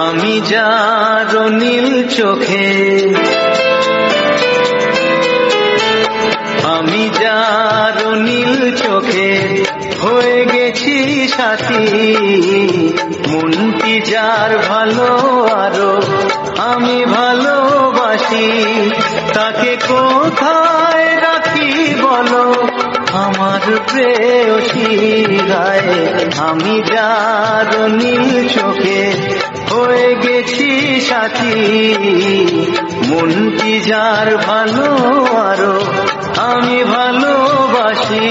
আমি যার নীল চোখে, আমি যার নীল চোখে হয়ে গেছি সাথী, মনটি যার ভালো আরো আমি ভালোবাসি, তাকে কোথায় রাখি বলো আমার প্রেয়সী গায়ে। আমি যার নীল চোখে হয়ে গেছি সাথী, মনটি যার ভালো আরো আমি ভালোবাসি।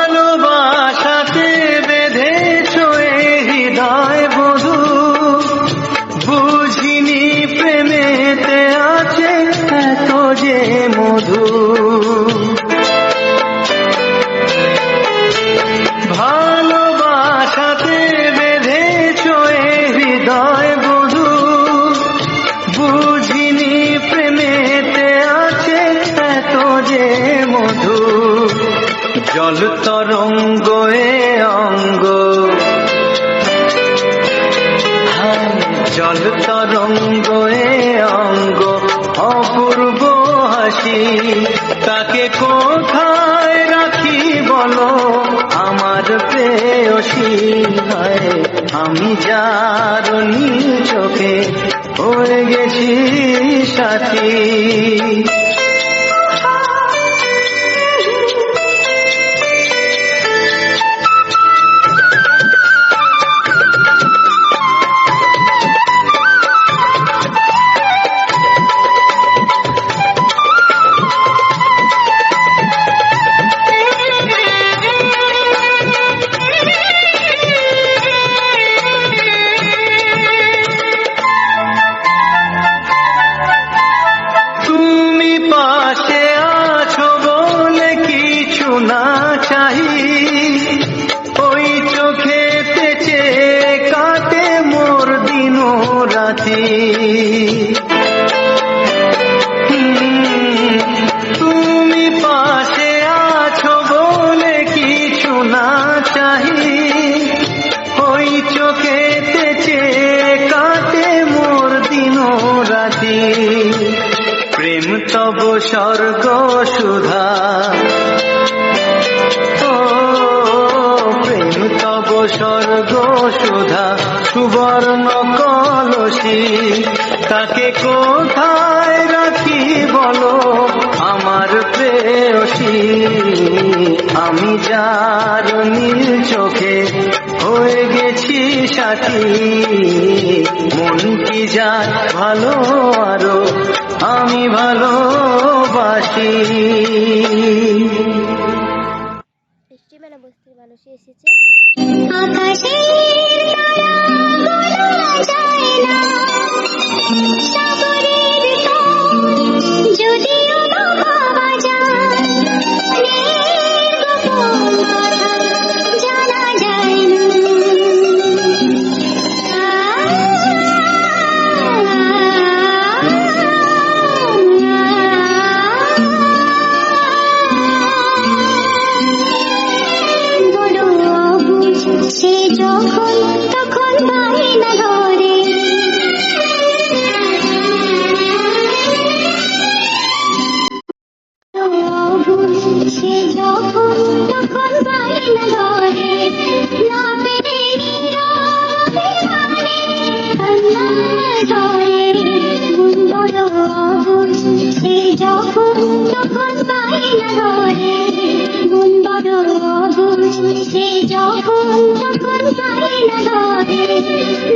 ভালোবাসাতে বেঁধেছ হৃদয় বধূ, বুঝিনি প্রেমেতে আছে এত যে মধু। ভালোবাসাতে বেঁধেছ হৃদয় বধূ, বুঝিনি প্রেমেতে আছে এত যে মধু। জল তরঙ্গ এ অঙ্গ, জল তরঙ্গ এ অঙ্গ অপূর্ব হাসি, তাকে কোথায় রাখি বলো আমার প্রেয়সী গায়ে। আমি যার নীল চোখে হয়ে গেছি সাথী। পাশে আছো বলে কিছু না চাহি, ওই চোখেতে চেয়ে কাটে মোর দিন রাতি। তুমি পাশে আছো বলে কিছু না চাহি, ওই চোখেতে চেয়ে কাটে মোর দিন রাতি। প্রেম তব স্বর্গ সুধা, ও প্রেম তব স্বর্গ সুধা সুবর্ণ কলসী, তাকে কোথায় রাখি বলো আমার প্রেয়সী। আমি যার নীল চোখে হয়ে গেছি সাথী, মনটি যার ভালো আরো আমি ভালোবাসি। মেলা বস্তির মানুষই এসেছে। যদিও ভাবা যায় জানা যায় না, সে যখন তখন বায়না ধরে, সে যখন তখন বায়না ধরে, না পেরে নীরবে মানে কান্না ধরে। বড় অবুঝ সে যখন তখন বায়না ধরে, বড় অবুঝ সে যখন তখন বায়না ধরে,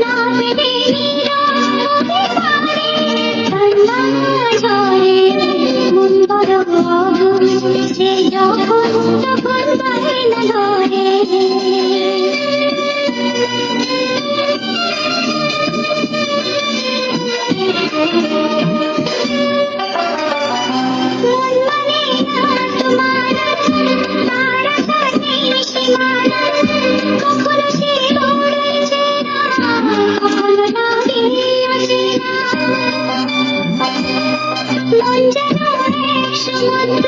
না পেরে নীরবে মানে কান্না ধরে। বড় সে যখন তখন বায়না ধরে মন মানে না তোমার তারা কাটে সীমানা কখনো সে উড়েছে না কখনো নামে আসে না মন যেন এক সমুদ্র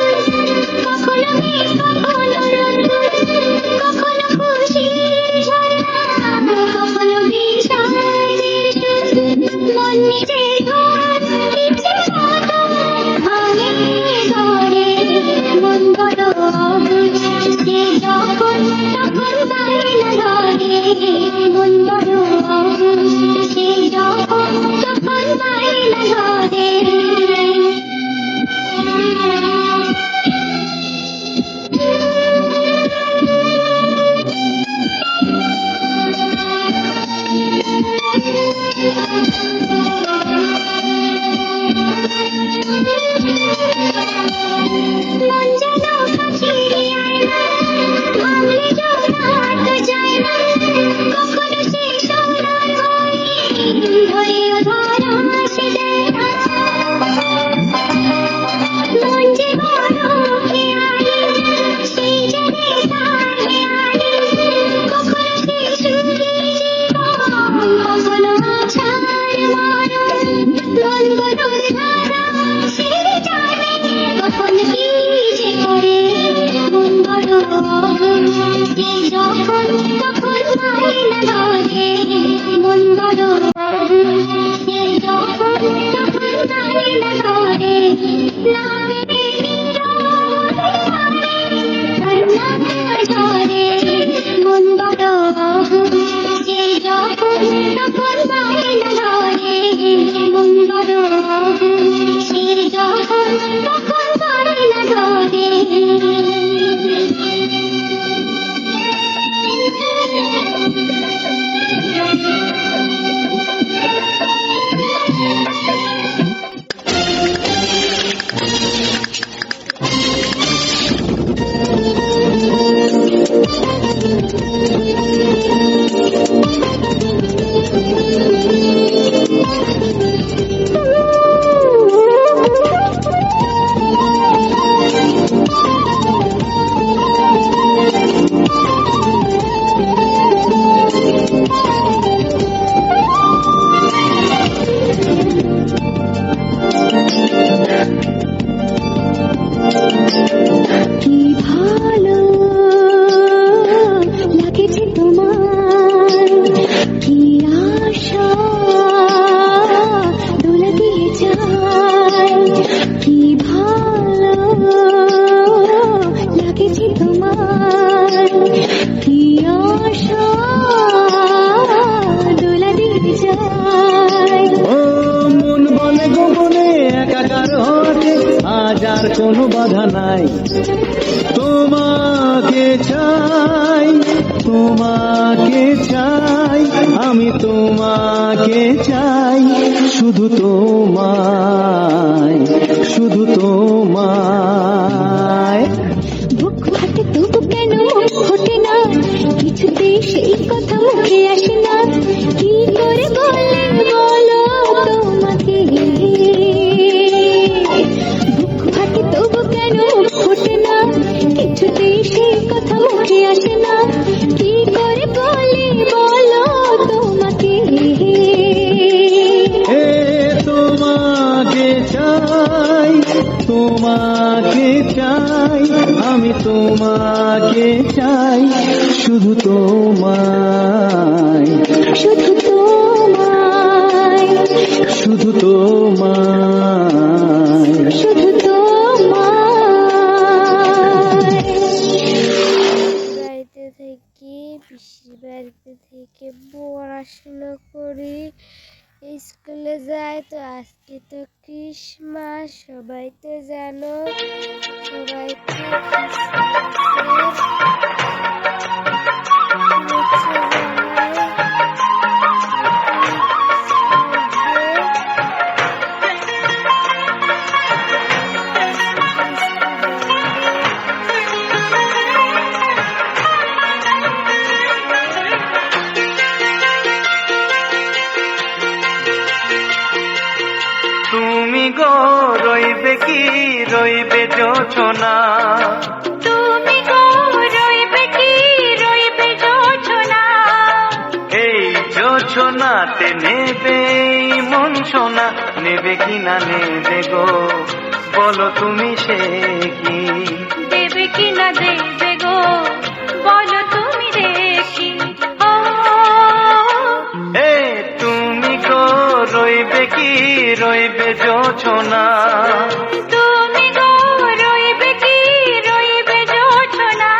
কখনো মেঘ কখনো রোদ্দুর কখনো খুশির ঝর্ণা কখনো বিষাদের সুর মন নিজের ঘর ইচ্ছে মতো ভাঙে করে মন বড় অবুঝ সে যখন তখন বায়না ধরে মন বড় অবুঝ সে যখন তখন বায়না ধরে মন যেন পাখির আয়না ভাঙলে জোড়াত যায় না কখনো সে সোনার ঘরে ধরেও ধরা সে দেয় না মন যে বড় খেয়ালি সেই জেনে তার হেয়ালি কখনো সে সুখী জীবন কখনো আছাড় মরণ মন গরুর ধারা সে জানে কখন কি যে করে মন বড় অবুঝ সে যখন তখন বায়না ধরে মন বড় অবুঝ সে যখন তখন বায়না ধরে না মেরে নীরবে ধরে মন বড় অবুঝ সে যখন তখন বায়না ধরে মন বড় অবুঝ সে যখন তখন বায়না ধরে কি ভালো লাগেছে তোমার কি আশা দোলা দিয়ে যায় কি ভালো লাগেছে তোমার কি আশা দোলা দিয়ে যায় ও মন বলে গোপনে একাকার হতে আজ আর কোনো বাধা নাই তোমাকে চাই তোমাকে চাই আমি তোমাকে চাই শুধু তোমায় শুধু তোমায় বুক ফাটে তবু কেন মুখ ফোটে না কিছুতে সেই কথা মুখে আসে না কি করে বলে বলো তোমাকে বুক ফাটে তবু কেন মুখ ফোটে না কিছুতে সেই কথা মুখে আসে না কি করে বলে বলো তোমাকে এ তোমাকে চাই তোমাকে চাই আমি তোমাকে চাই শুধু তোমায় শুধু তোমায় শুধু তোমায় শুধু তোমায় বাড়িতে থেকে পিসির বাড়িতে থেকে পড়াশুনো করি স্কুলে যাই তো আজকে তো ক্রিসমাস সবাই তো জানো সবাইকে রইবে জোছনা, তুমি গো রইবে কি রইবে জোছনা, এই জোছনাতে নেবে মন সোনা, নেবে কি না নেবে গো বলো তুমি সে কি, দেবে কি না দেবে গো বলো তুমি দেখি। ও এ তুমি গো রইবে কি রইবে জোছনা, তুমি গো রইবে কি রইবে জোছনা।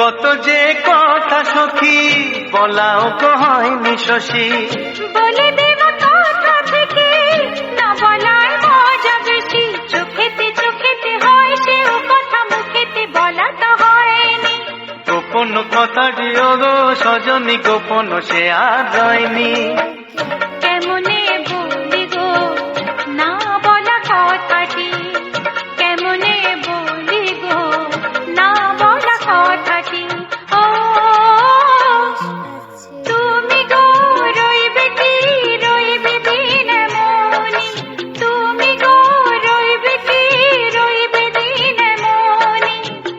কত যে কথা সখী বলাও তো হয়নি শশী, বলে দেব কথা থেকে না বলার মজা বেশি, চোখেতে চোখেতে হয় সেও কথা মুখেতে বলা তো হয়নি। গোপন কথাটি গো সজনী গোপন সে আর রয়নি, কেমনে বলি গো না বলা কথাটি, কেমনে বলি গো না বলা কথাটি। ও তুমি গো রইবে কি রইবে দিন মনি, তুমি গো রইবে কি রইবে দিন মনি,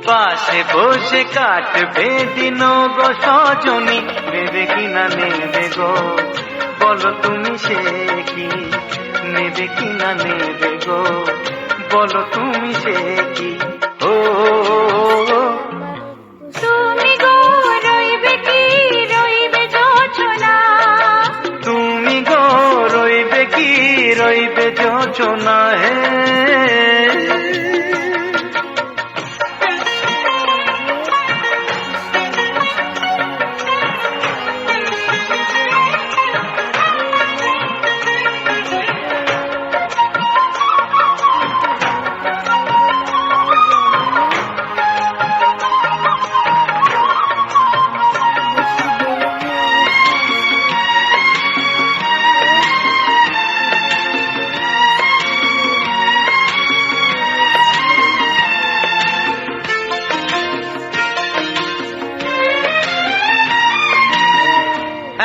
পাশে বসে কাটবে দিন গো সজনী, নেবে কি না নেবে গো বলো তুমি সে কি, নেবে কি না নেবে গো বলো তুমি সে কি। ও তুমি গো রইবে কি রইবে জোছনা, তুমি গো রইবে কি রইবে জোছনা। হে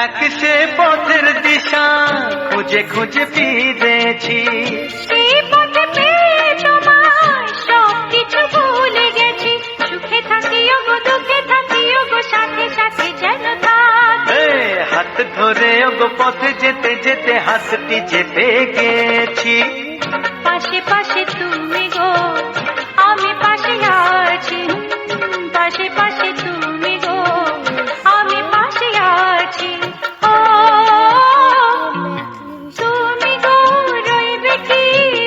এক সে পথের দিশা খুঁজে খুঁজে ফিরেছি, সেই পথে পেয়ে তোমায় সব কিছু ভুলে গেছি, সুখে থাকিও গো দুঃখে থাকিও গো সাথে সাথে যেন থাক। এ হাত ধরে গো পথে যেতে যেতে হাতটি চেপে গেছি, পাশে পাশে তুমি গো আমি পাশে আছি, পাশে পাশে তুমি গো আমি পাশে আছি। ও তুমি গো রইবে কি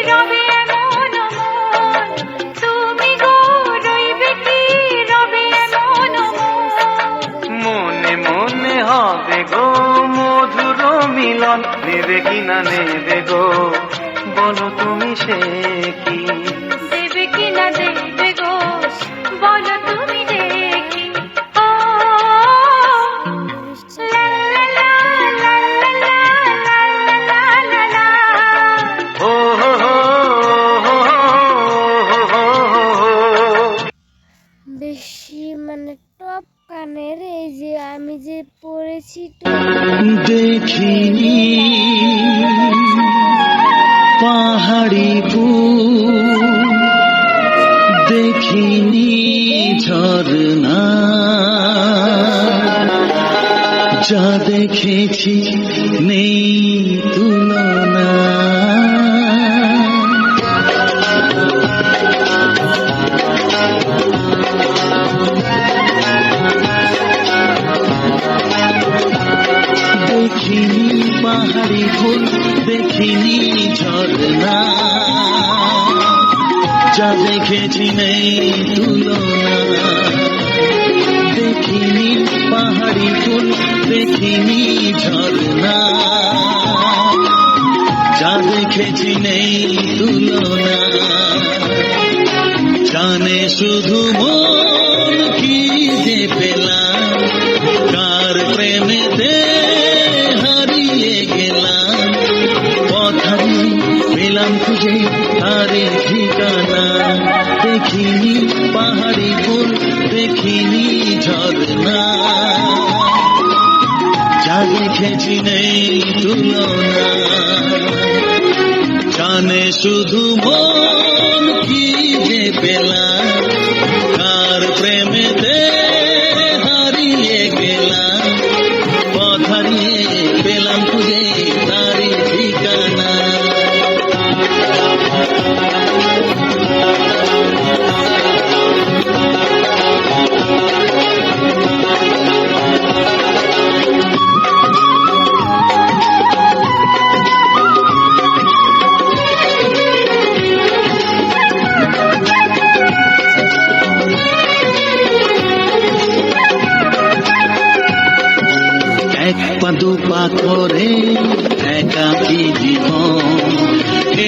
রবে এমন মন, তুমি গো রইবে কি রবে এমন মন, মনে মনে হবে গো মধুর মিলন, নেবে কি না নেবে গো বলো তুমি সে কি, দেবে কি না দেবে গো বলো তুমি দেখি। ও লা লা লা লা লা লা লা লা লা, ও হো হো হো হো হো হো। বেশি মানে টপ কানের এই যে আমি যে পড়েছি দেখিনি পাহাড়ি ফুল, দেখিনি ঝরনা, যা দেখেছি নেই তুলনা। দেখিনি পাহাড়ি ফুল, দেখিনি ঝরনা, যা দেখেছি নেই তুলনা। দেখিনি পাহাড়ি ফুল, দেখিনি ঝরনা, যা যা দেখেছি নেই তুলনা, জানে শুধু মন কি যে পেলাম, কার প্রেমেতে হারিয়ে গেলাম, পথারি পেলাম খুঁজে তারে ঠিকানা, দেখিনি পাহাড়ি ফুল দেখিনি ঝরনা, যা দেখেছি নেই তুলনা, জানে শুধু মন কি যে পেলাম, কার প্রেমেতে হারিয়ে গেলাম, পথ হারিয়ে পেলাম খুঁজে তারি ঠিকানা। এক পা দুপা করে একাকী জীবন,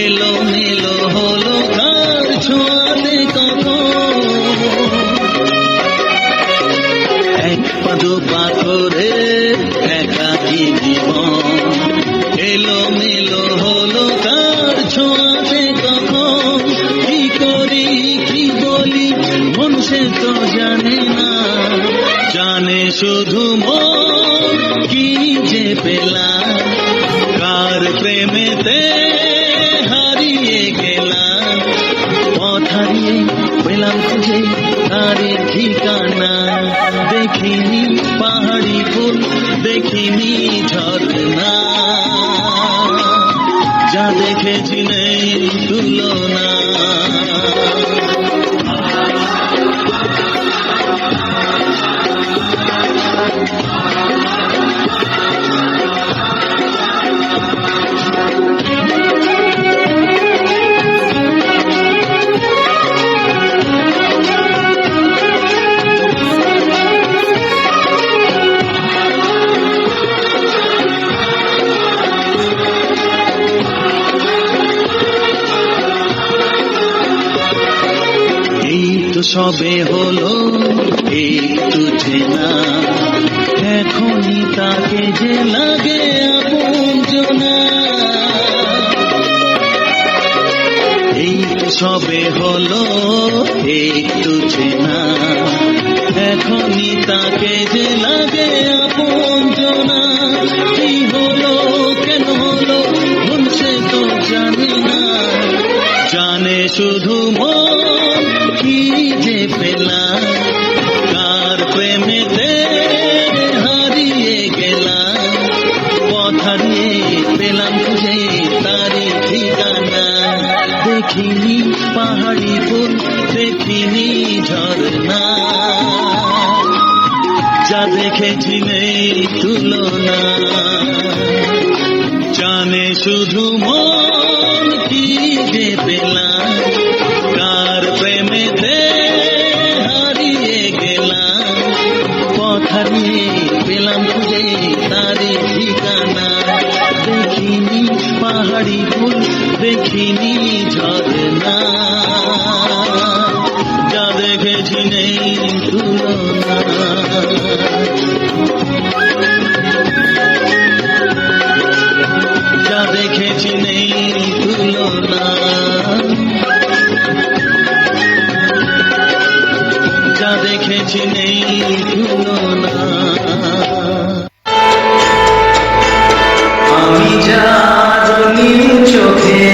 এলো মেলো হলো তার ছোঁয়াতে কখন, এক পা দুপা করে একাকী জীবন, এলো মেলো হলো তার ছোঁয়াতে কখন, কি করি কি বলি মন সে তো জানে না, জানে শুধু মন কি যে পেলাম, কার প্রেমেতে হারিয়ে গেলাম, পথ হারিয়ে পেলাম খুঁজে তারে ঠিকানা, দেখিনি পাহাড়ি ফুল দেখিনি ঝরনা, যা দেখেছি নেই তুলনা। সবে হলো একটু চেনা, এখনই তাকে যে লাগে আপনজনা, এই সবে হলো একটু চেনা, এখনই তাকে যে লাগে আপনজনা, কি হলো কেন হলো মন সে তো জানে না, জানে শুধু মন কি যে পেলাম, কার প্রেমেতে হারিয়ে গেলাম, পথ হারিয়ে পেলাম খুঁজে তারি ঠিকানা, দেখিনি পাহাড়ি ফুল দেখিনি ঝরনা, যা দেখেছি নেই তুলনা, জানে শুধু মন কি যে পেলাম, কার প্রেমেতে হারিয়ে গেলাম, পথ হারিয়ে পেলাম খুঁজে তারি ঠিকানা, দেখিনি পাহাড়ি ফুল দেখিনি ঝরনা, যা দেখেছি নেই তুলনা। যা দেখেছি নেই তুলনা, যা দেখেছি নেই তুলনা। আমি যা নীল চোখে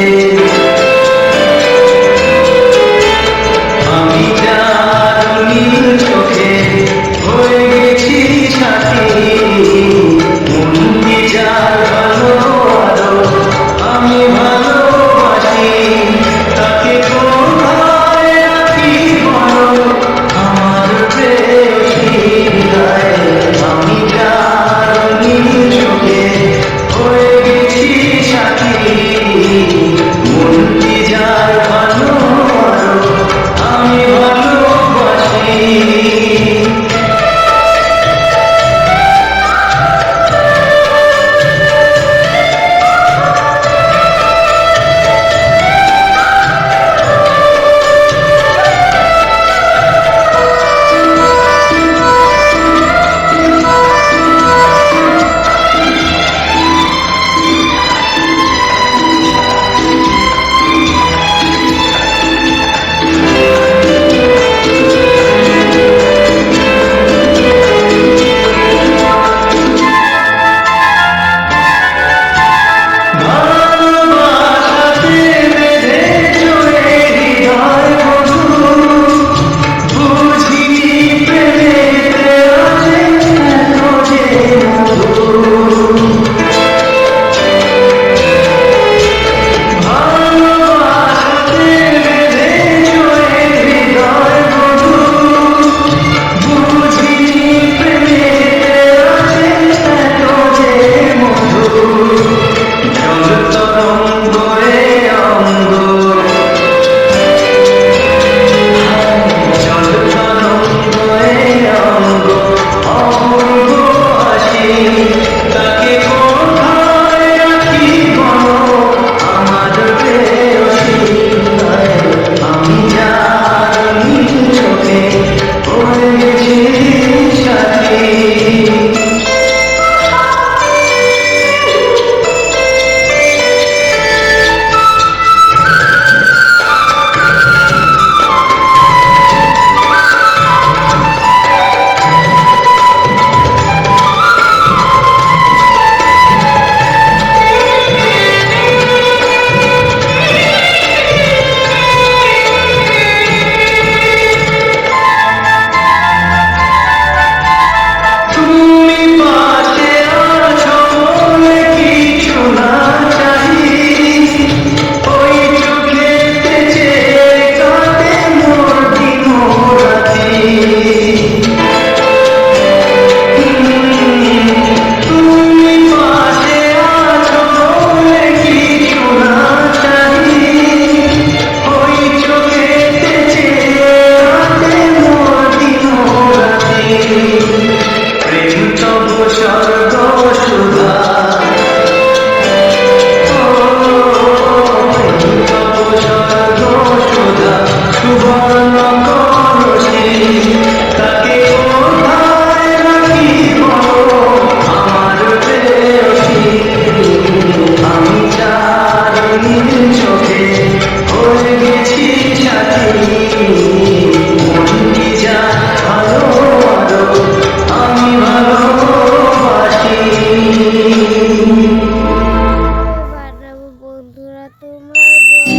তোমরাই বলো।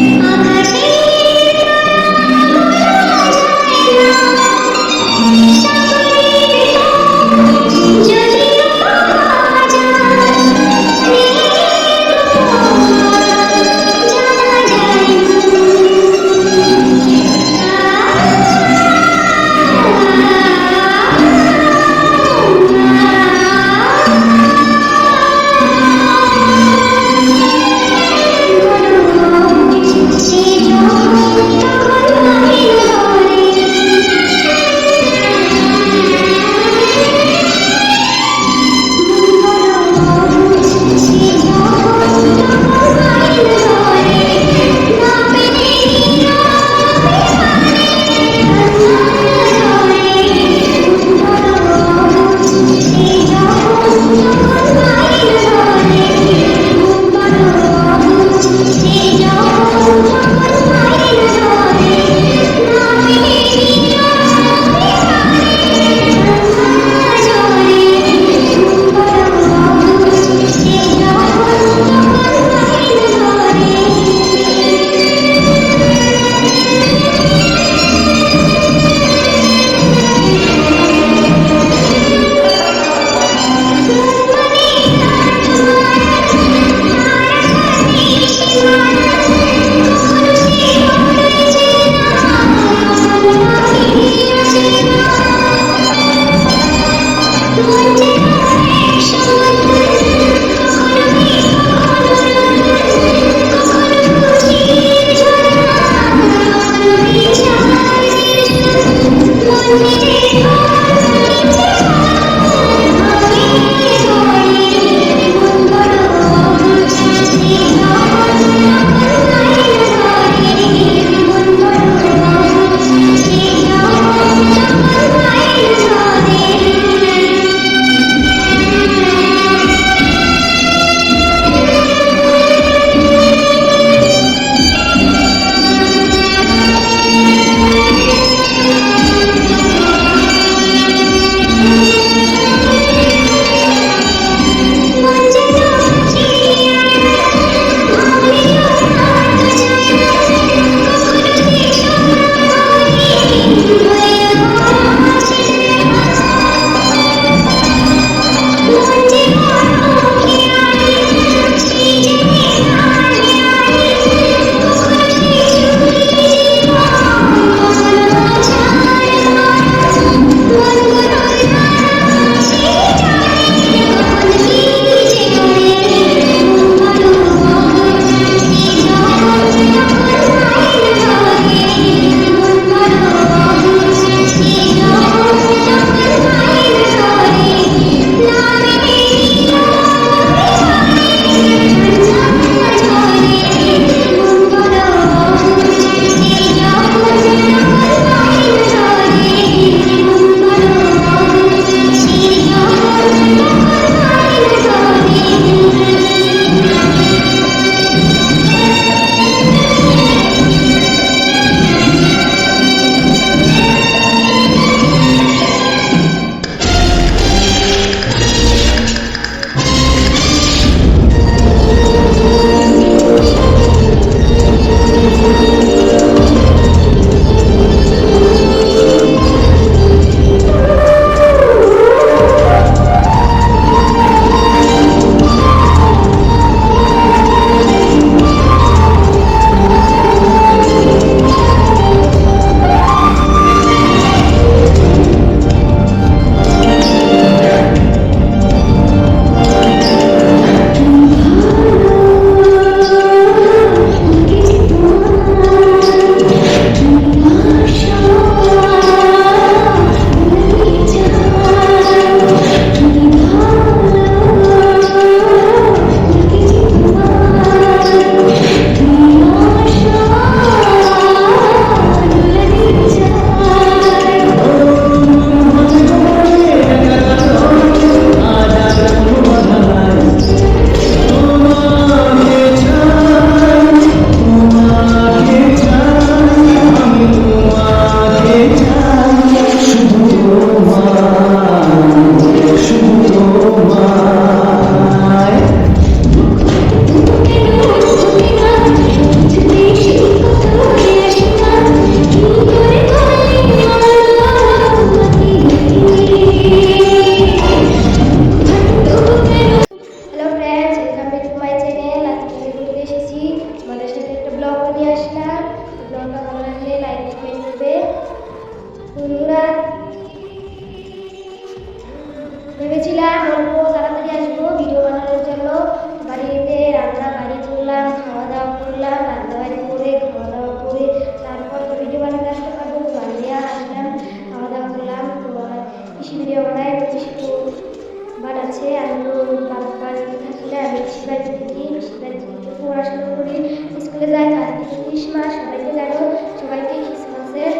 ক্রিসমাস, সবাইকে জানো, সবাইকে ক্রিসমাসের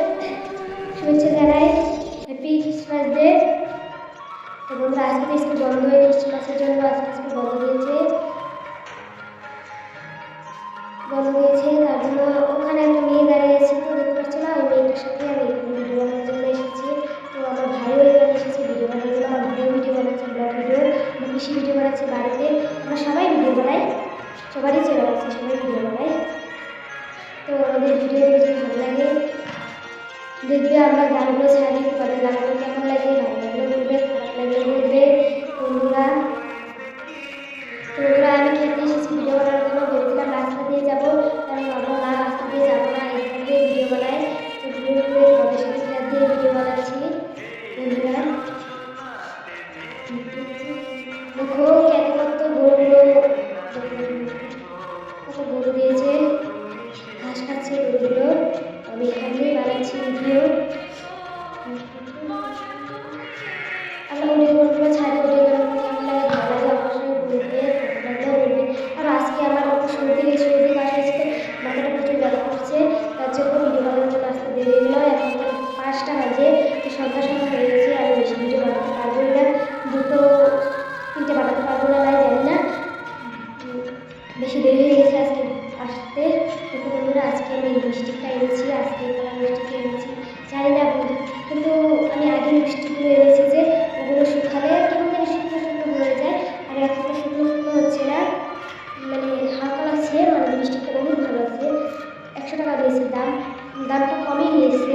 শুভেচ্ছা জানাই, হ্যাপি ক্রিসমাস ডে। তো বন্ধুরা আজকে স্কুল বন্ধ হয়ে ক্রিসমাসের জন্য আজকে স্কুল বন্ধ দিয়েছে, তার জন্য ওখানে একটা মেয়ে দাঁড়িয়ে আছে, তো দেখতে পাচ্ছি না, ওই মেয়েটার সাথে আমি ভিডিও বানানোর জন্য এসেছি। তো আমার ভাইও এখানে এসেছে ভিডিও বানানোর জন্য, আমার ভাইও ভিডিও বানাচ্ছে, ব্লগ ভিডিও, আমার পিসি ভিডিও বানাচ্ছে বাড়িতে, আমরা সবাই ভিডিও বানাই, সবারই চ্যানেল আছে, সবাই ভিডিও বানাই। তো আমাদের ভিডিওগুলো যদি ভালো লাগে দেখবে, আমরা গানগুলো ছাড়ি, তোমাদের গানগুলো কেমন লাগে, ভালো লাগলে বলবে, খারাপ লাগলে বলবে। বন্ধুরা আমি খেতে এসেছি ভিডিও বানানোর জন্য, ভেবেছিলাম রাস্তা দিয়ে যাবো, কারণ আমরা না রাস্তা দিয়ে যাবো না, এখান দিয়ে ভিডিও বানাই। তো ঘুরে ঘুরে তোমাদের সাথে খেতে দিয়ে ভিডিও বানাচ্ছি। বন্ধুরা দেখো কত গরুগুলো, কত গরু দিয়েছে, ঘাস খাচ্ছে গরুগুলো, আমি এখান দিয়ে বানাচ্ছি ভিডিও। আমরা ওই গরুগুলো ছাড়ি, ওই গরুগুলো কেমন লাগে ভালো লাগে অবশ্যই বলবে, বলবে। আর আজকে আমার একটু সর্দি কাশ হয়েছে, মাথাটা প্রচুর ব্যথা করছে, তার জন্য ভিডিও বানানোর জন্য আসতে দেরি হয়ে গেলো। এখন 5টা বাজে, তো সন্ধ্যা হয়ে গেছে, আমি বেশি ভিডিও বানাতে পারবো না, 2-3টে বানাতে পারবো না, জানি না, বেশি দেরি হয়ে গেছে আজকে আসতে। কিন্তু বন্ধুরা আজকে আমি লিপস্টিকটা এনেছি, আজকে লিপস্টিক এনেছি, জানি না কিন্তু আমি আগে লিপস্টিকগুলো এনেছি যে ওগুলো শুকালে কেমন যেন শুকনো শুকনো হয়ে যায়, আর এখন তো শুকনো শুকনো হচ্ছে না, মানে হালকা লাগছে, মানে লিপস্টিকটা বহুত ভালো আছে। 100 টাকা দিয়েছে, দামটা কমই নিয়েছে।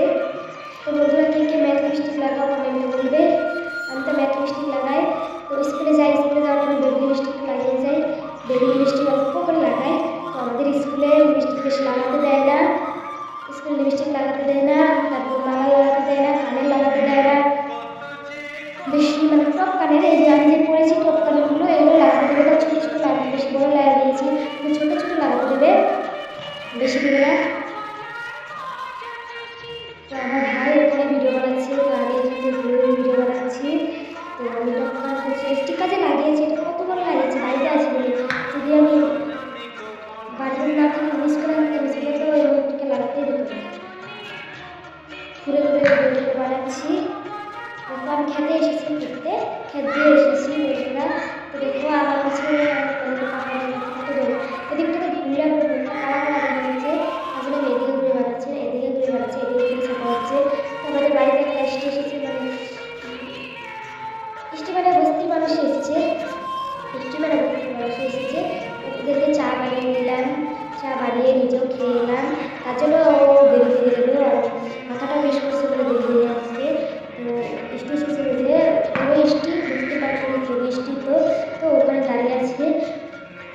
তো বন্ধুরা কে ম্যাট লিপস্টিক লাগাও কমেন্টে বলবে, আমি তো ম্যাট লিপস্টিক লাগাই, তো স্কুলে যাওয়ার পরে বেবি লিপস্টিক লাগিয়ে যাই, বেবি লিপস্টিক অল্প করে লাগাই। তো আমাদের স্কুলে লিপস্টিক বেশি লাগাতে দেয় না, স্কুলে লিপস্টিক লাগাতে দেয় না, তারপর মালা লাগাতে দেয় না, কানের লাগাতে দেয় না, বেশি মানে টপ কানের, এই যে আমি যে পরেছি টপ কানেরগুলো এগুলো লাগাতে দেবে না, ছোটো ছোটো লাগাতে, বেশি বড় লাগিয়ে দিয়েছি, ছোটো ছোটো লাগাতে দেবে, বেশি দেবে না। তো আমার ভাই ওখানে ভিডিও বানাচ্ছে, তো আমি এখানে ভিডিও বানাচ্ছি। তো আমি টপ কান করছি, স্টিকার যে লাগিয়েছি এটা কত বড় লাগিয়েছি, বাড়িতে আছে বলে, যদি আমি বাড়িতে না থাকি মিস করে থাকতে তো ওই রোদটিকে লাগাতেই দিত না। ঘুরে ঘুরে ভিডিও বানাচ্ছি। তো আমি খেতে এসেছি, খেতে দিয়ে এসেছি বন্ধুরা। তো দেখো আমার কাছে এদিকটাতে ঘুরে কারা হয়েছে, আসলে এদিকে ঘুরে বানাচ্ছে, এদিকে ঘুরে বানাচ্ছে, এদিকে ঘুরে ছাপা হচ্ছে। তো আমাদের বাড়িতে একটা এসে এসেছে, মানে বস্তির মানুষ এসেছে, বস্তির মানুষ এসেছে, ওদেরকে চা বানিয়ে দিলাম, চা বানিয়ে নিজেও খেয়ে এলাম, তার জন্য দেরি হয়ে গেলো, আর মাথাটা বেশ করছে বলে দেরি হয়ে আসছে। তো স্টি এসেছে যে ওই স্টি বুঝতে পারছি স্টি, তো ওখানে দাঁড়িয়ে আছে,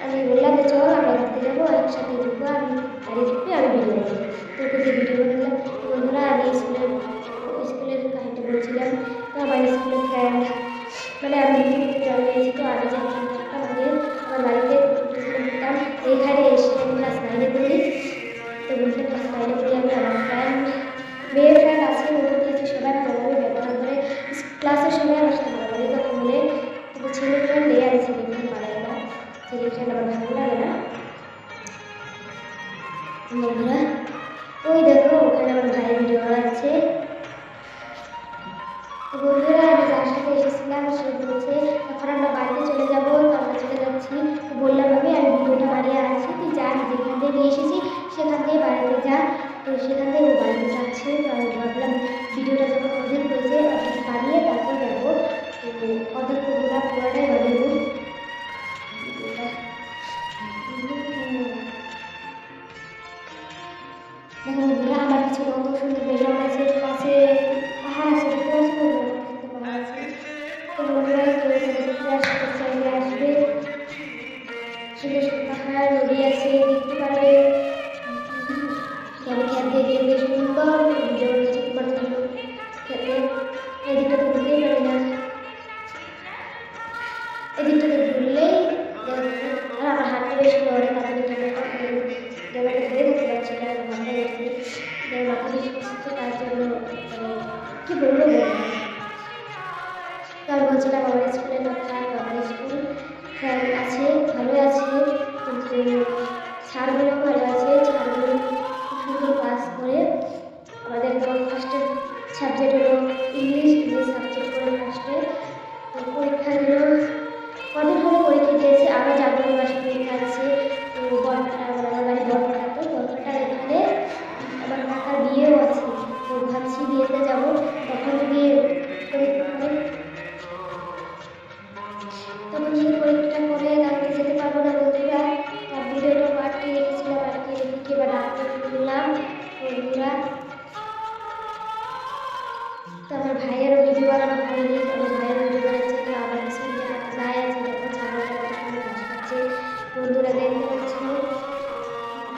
আমি বললাম যে চল আমরা ঘুরতে যাবো, একসাথে ঘুরবো, আমি দাঁড়িয়ে থাকবে, আমি ভিডিও বানাবো। তো ওকে ভিডিও বানালাম। তো বন্ধুরা আমি স্কুলের কাহিনীটা বলছিলাম। তো আমার স্কুলের ফ্রেন্ড, মানে আমি জয়েন হয়েছি, তো আমি যখন থাকতাম আমার বাড়িতে থাকতাম, এইখানে এসে ক্লাস 9-এ পড়ি। তো বন্ধুরা ক্লাস 9-এ পড়ি আমি, আমার ফ্রেন্ড মেয়ে ফ্রেন্ড আছে, ওদের কাছে সবাই ভালোভাবে ব্যবহার করে, ক্লাসের সবাই আমার সাথে ভালোভাবে কথা বলে। কিন্তু ছেলে ফ্রেন্ড নেই, আমি ছেলে ফ্রেন্ড বানাই না, ছেলে ফ্রেন্ড আমার ভালো লাগে না। বন্ধুরা ওই দেখো ওখানে আমার ভাই ভিডিও বানাচ্ছে। তো বন্ধুরা আমি যার সাথে এসেছিলাম সে বলছে এখন আমরা বাড়িতে চলে যাবো, তো আমরা চলে যাচ্ছি। তো বললাম আমি ভিডিওটা বানিয়ে আছি, তুই যা, যেখান থেকে নিয়ে এসেছি সেখান থেকে বাড়িতে যা। তো সেখান থেকে ও বাড়িতে যাচ্ছে, তো আমি ভাবলাম ভিডিওটা যখন অর্ধেক হয়েছে অর্ধেক বানিয়ে তারপর যাবো। তো অর্ধেক পুরোটাই বানিয়ে দেখো বন্ধুরা আমার পিছনে কত সুন্দর ব্যাকগ্রাউন্ড আছে, পাশে পাহাড় আছে, পাহাড় আছে। তো বন্ধুরা চাইলে আসবে, সুন্দর সুন্দর পাহাড় নদী আছে, দেখতে পারবে। আমি খেতে গিয়ে সুন্দর ভিডিও বানিয়েছি তোমার জন্য, খেতে এদিকটা ঘুরতেই পারি না, এদিকটাতে ঘুরলেই আর আমার হাতটা বেশি পড়ে, তাদের ক্যামেরা ধরে দেখতে পাচ্ছি না, মাথায় মাথা বেশি করছে, তার জন্য কি বলবো তো আমি বলছিলাম আমার স্কুলের কথা, আমার স্কুল ফ্রেন্ড আছে, ভালো আছে, কিন্তু স্যারগুলো ভালো আছে, স্যারগুলো তো শুনলাম বন্ধুরা। তো আমার ভাইয়েরও ভিডিও বানানো হয়নি, আমার ভাইয়ের ভিডিও বানাচ্ছে, তো আমার স্কুলে একটা ভাই আছে, দেখো ছাগলটা কত সুন্দর ঘাস খাচ্ছে। বন্ধুরা দেখতে পাচ্ছ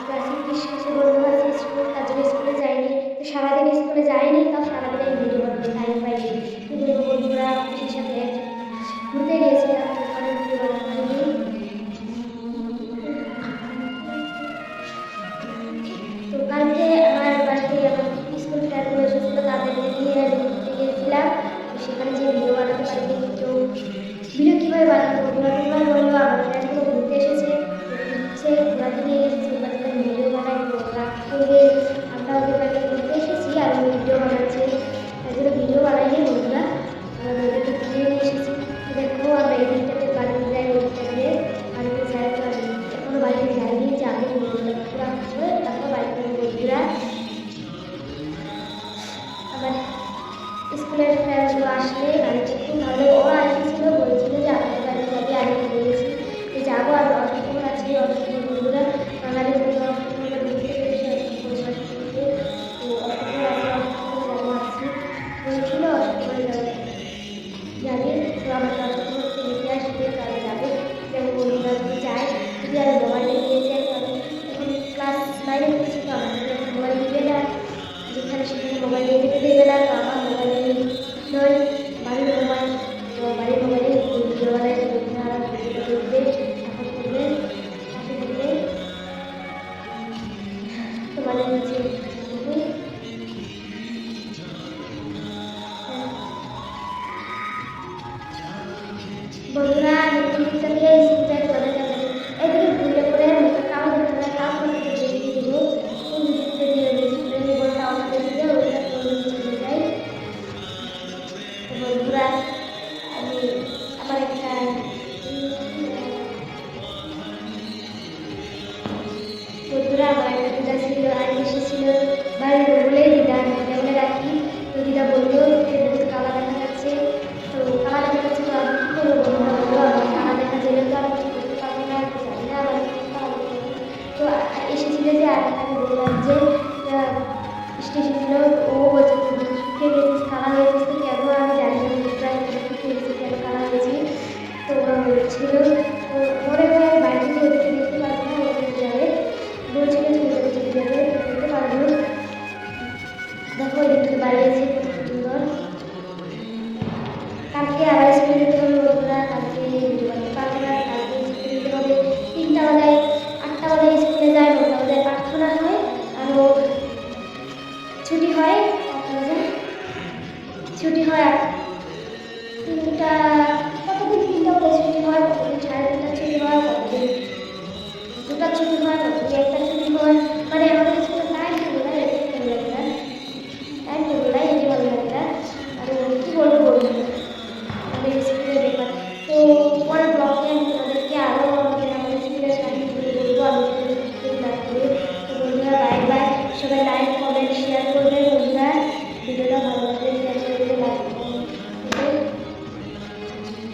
ক্লাসে কিছু বন্ধু আছে স্কুল, তার জন্য স্কুলে যায়নি, তো সারাদিন স্কুলে যায়নি, তাও সারাদিন আমি ভিডিও বানাতে টাইম পাইনি। কি বলবো বন্ধুরা, পিসির সাথে ঘুরতে গিয়েছিলাম, তো ওখানে ভিডিও বানাতে হয়নি। তো কালকে আমার বাড়িতে আমার স্কুল ফ্রেন্ডগুলো এসেছিলো, তাদেরকে নিয়ে আমি ঘুরতে গিয়েছিলাম। তো সেখানে যে ভিডিও বানাতে পারিনি, তো ভিডিও কীভাবে বানাবো বন্ধুরা তোমরা বললো। আমার ফ্রেন্ডগুলো ঘুরতে এসেছে, ঘুরছে ঘোরাতে নিয়ে এসেছে, এবার যদি আমি ভিডিও বানাই তো রাগ করবে। আমরা ওদের বাড়িতে ঘুরতে এসেছি আর আমি ভিডিও বানাচ্ছি, তাই জন্য ভিডিও বানাইনি বন্ধুরা। আমরা ওদেরকে ঘুরিয়ে নিয়ে এসেছি। তো দেখো আমরা এই দিকটাতে বাড়িতে যাই, ওই দিকটাতে বাড়িতে যাই, তো আমি এখনো বাড়িতে যাইনি, যে আমি ভিডিওটা পুরো করে তারপর বাড়িতে বন্ধুরা। আমার স্কুলের ফ্রেন্ডগুলো আসলে বাড়িতে খুব ভালো, ওরা এসেছিল, বলেছিল যে আমাদের বাড়িতে যাবে, আমি বলেছি যে যাবো। আর অষ্টমীর আছে, অষ্টমী বন্ধুরা বাঙালি বন্ধু অষ্টমীটা ঘুরতে পেরেছে, অষ্টমী অষ্টমীতে। তো অষ্টমী আছে, অষ্টমী যাবো আসছি বলেছিল, অষ্টমী যাবে। তো আমাকে অষ্টমী হচ্ছে নিতে আসবে, তাহলে যাবে। যেমন বন্ধুরা যদি যায়, যদি আমি মোবাইলে নিয়ে যাই, তাহলে এখন ক্লাস 9-এ পড়ছি, তো আমাকে এখন মোবাইল দিবে না, যেখানে সেখানে মোবাইল নিয়ে যেতে দেবে না। তো আমার মোবাইলে নয়, বাড়ির মোবাইল, তো বাড়ির মোবাইলে ভিডিও বানাই, বন্ধুরা ভিডিও দেখবে, সাপোর্ট করবে, পাশে থাকবে। তোমাদের হচ্ছে বন্ধুরা নতুন দিকটা দিয়ে স্কুল যাই, তোমাদের কাছে এদিকে ঘুরে করে মুখে কাউ দেখতে না, কাউ করতে দিয়ে দিব, কোন দিকটা দিয়ে স্কুলের বলটা আমাদের দিকে ওইটা করে চলে যাই। তো বন্ধুরা আমি আমার একটা বন্ধুরা আমার একটা দিদা ছিল, আর এসেছিল বাড়ির বলে দিদা, আমি মনে রাখি। তো দিদা বললো কালা দেখা যাচ্ছে, তো কালা দেখা যাচ্ছে, তো আমি কী করবো বন্ধুরা বললো, আমার কালা দেখা গেলে তো আমি কিছু করতে পারবো না, জানি না আমার তো এসেছিল যে আমি তাকে বললাম যে স্টেশন ছিল, ও বলছে শুকিয়ে গেছিস, কালা হয়েছিস, তো কেন আমি জানি না বন্ধুরা শুকিয়ে গেছি, কেন কালা হয়েছি। তো ওরা বলছিল, তো মনে হয় আমি বাড়ি থেকে ওদেরকে দেখতে পারবো না, ওদের যাবে বলছিল যে ওদেরকে চলে যাবে, দেখতে পারবো। দেখো এদিকে বাড়ি আছে কত সুন্দর। কালকে আবার স্কুলে যেতে হবে বন্ধুরা, কালকে ভিডিও বানাতে পারবো না, কালকে স্কুলে যেতে হবে 3টা বাজায়, 8টা বাজায় স্কুলে যায়, 9টা বাজায় প্রার্থনা হয়, আরও ছুটি হয়, 8টা বাজায় ছুটি হয়, 3টা কতদিন 3টা বাজায় ছুটি হয়, কতদিন 3:30 ছুটি হয়, কতদিন 2টা ছুটি হয়, কতদিন 1টা ছুটি হয়, মানে আমাদের স্কুলে টাইম টেবিল না, এটাই ভালো লাগে না, টাইম টেবিল না, এটাই ভালো লাগে না। আর কী বলবো আমাদের স্কুলের ব্যাপার। তো পরের ব্লগে আমি তোমাদেরকে আরও আমাদের স্কুলের কাহিনী বলবো, আমি তো বন্ধুরা বাই বাই, সবাই লাইক